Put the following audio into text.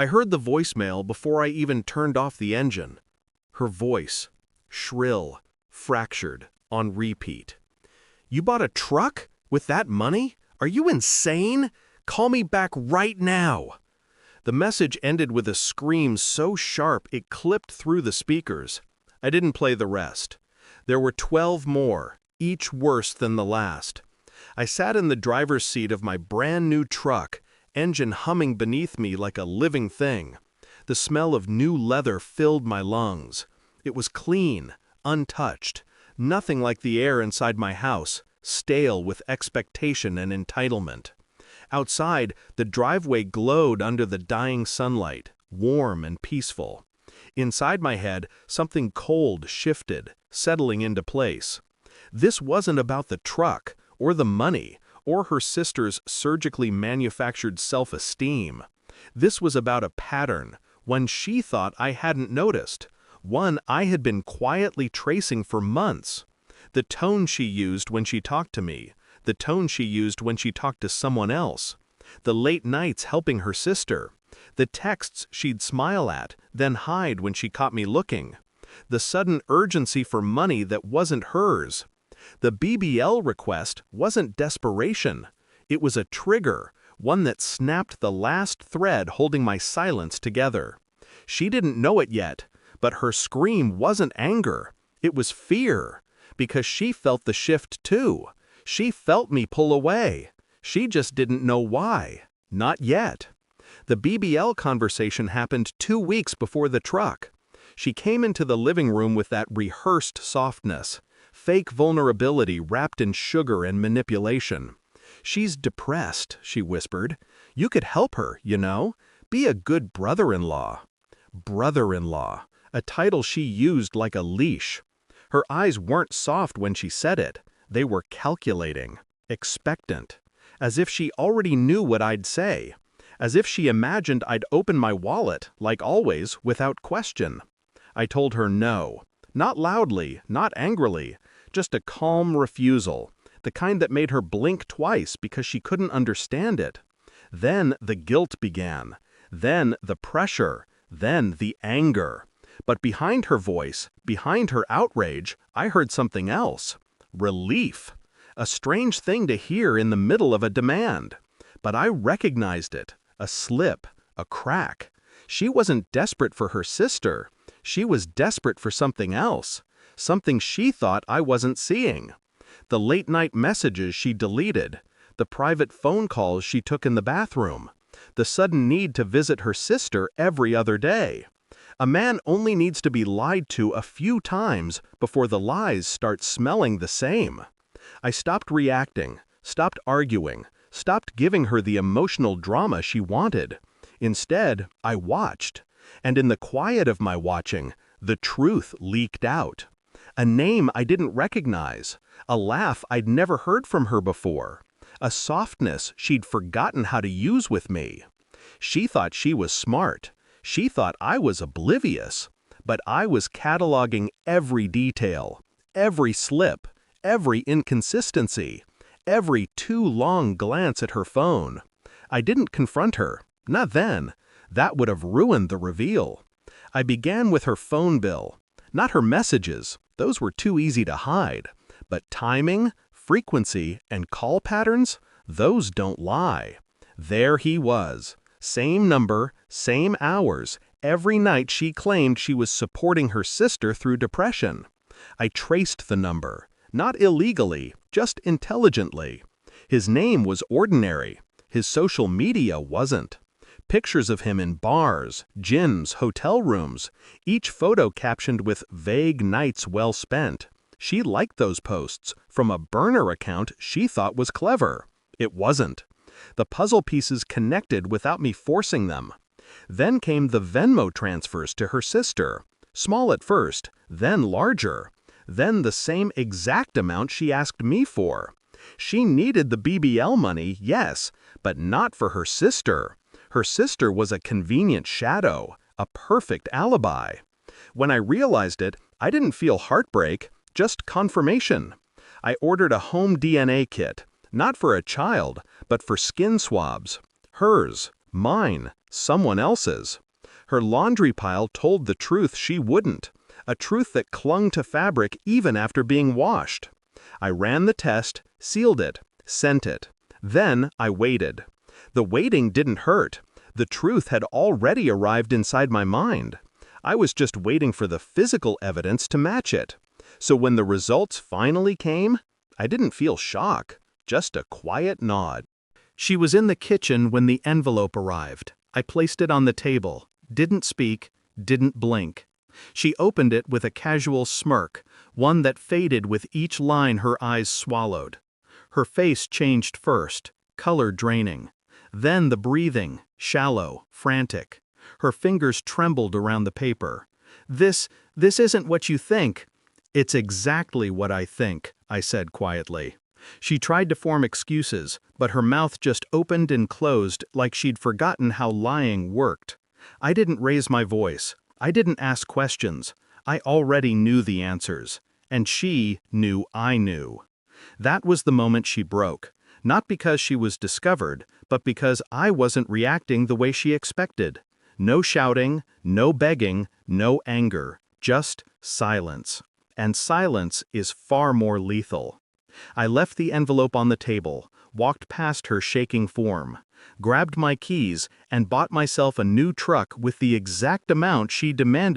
I heard the voicemail before I even turned off the engine. Her voice, shrill, fractured, on repeat. "You bought a truck? With that money? Are you insane? Call me back right now." The message ended with a scream so sharp it clipped through the speakers. I didn't play the rest. There were 12 more, each worse than the last. I sat in the driver's seat of my brand new truck, engine humming beneath me like a living thing. The smell of new leather filled my lungs. It was clean, untouched, nothing like the air inside my house, stale with expectation and entitlement. Outside, the driveway glowed under the dying sunlight, warm and peaceful. Inside my head, something cold shifted, settling into place. This wasn't about the truck, or the money, or her sister's surgically manufactured self-esteem. This was about a pattern, one she thought I hadn't noticed, one I had been quietly tracing for months. The tone she used when she talked to me, the tone she used when she talked to someone else, the late nights helping her sister, the texts she'd smile at, then hide when she caught me looking, the sudden urgency for money that wasn't hers. The BBL request wasn't desperation. It was a trigger, one that snapped the last thread holding my silence together. She didn't know it yet, but her scream wasn't anger. It was fear, because she felt the shift too. She felt me pull away. She just didn't know why. Not yet. The BBL conversation happened 2 weeks before the truck. She came into the living room with that rehearsed softness, fake vulnerability wrapped in sugar and manipulation. "She's depressed," she whispered. "You could help her, you know. Be a good brother-in-law." Brother-in-law, a title she used like a leash. Her eyes weren't soft when she said it. They were calculating, expectant, as if she already knew what I'd say, as if she imagined I'd open my wallet, like always, without question. I told her no, not loudly, not angrily, just a calm refusal, the kind that made her blink twice because she couldn't understand it. Then the guilt began, then the pressure, then the anger. But behind her voice, behind her outrage, I heard something else. Relief. A strange thing to hear in the middle of a demand. But I recognized it. A slip. A crack. She wasn't desperate for her sister. She was desperate for something else. Something she thought I wasn't seeing. The late-night messages she deleted. The private phone calls she took in the bathroom. The sudden need to visit her sister every other day. A man only needs to be lied to a few times before the lies start smelling the same. I stopped reacting, stopped arguing, stopped giving her the emotional drama she wanted. Instead, I watched. And in the quiet of my watching, the truth leaked out. A name I didn't recognize, a laugh I'd never heard from her before, a softness she'd forgotten how to use with me. She thought she was smart. She thought I was oblivious, but I was cataloging every detail, every slip, every inconsistency, every too long glance at her phone. I didn't confront her, not then. That would have ruined the reveal. I began with her phone bill, not her messages, those were too easy to hide, but timing, frequency, and call patterns, those don't lie. There he was. Same number, same hours, every night she claimed she was supporting her sister through depression. I traced the number, not illegally, just intelligently. His name was ordinary. His social media wasn't. Pictures of him in bars, gyms, hotel rooms, each photo captioned with vague nights well spent. She liked those posts from a burner account she thought was clever. It wasn't. The puzzle pieces connected without me forcing them. Then came the Venmo transfers to her sister. Small at first, then larger. Then the same exact amount she asked me for. She needed the BBL money, yes, but not for her sister. Her sister was a convenient shadow, a perfect alibi. When I realized it, I didn't feel heartbreak, just confirmation. I ordered a home DNA kit. Not for a child, but for skin swabs. Hers, Mine, someone else's. Her laundry pile told the truth she wouldn't, a truth that clung to fabric even after being washed. I ran the test, sealed it, sent it. Then I waited. The waiting didn't hurt. The truth had already arrived inside my mind. I was just waiting for the physical evidence to match it. So when the results finally came, I didn't feel shock, just a quiet nod. She was in the kitchen when the envelope arrived. I placed it on the table, didn't speak, didn't blink. She opened it with a casual smirk, one that faded with each line her eyes swallowed. Her face changed first, color draining. Then the breathing, shallow, frantic. Her fingers trembled around the paper. This isn't what you think." "It's exactly what I think," I said quietly. She tried to form excuses, but her mouth just opened and closed like she'd forgotten how lying worked. I didn't raise my voice. I didn't ask questions. I already knew the answers. And she knew I knew. That was the moment she broke. Not because she was discovered, but because I wasn't reacting the way she expected. No shouting, no begging, no anger, just silence. And silence is far more lethal. I left the envelope on the table, walked past her shaking form, grabbed my keys, and bought myself a new truck with the exact amount she demanded.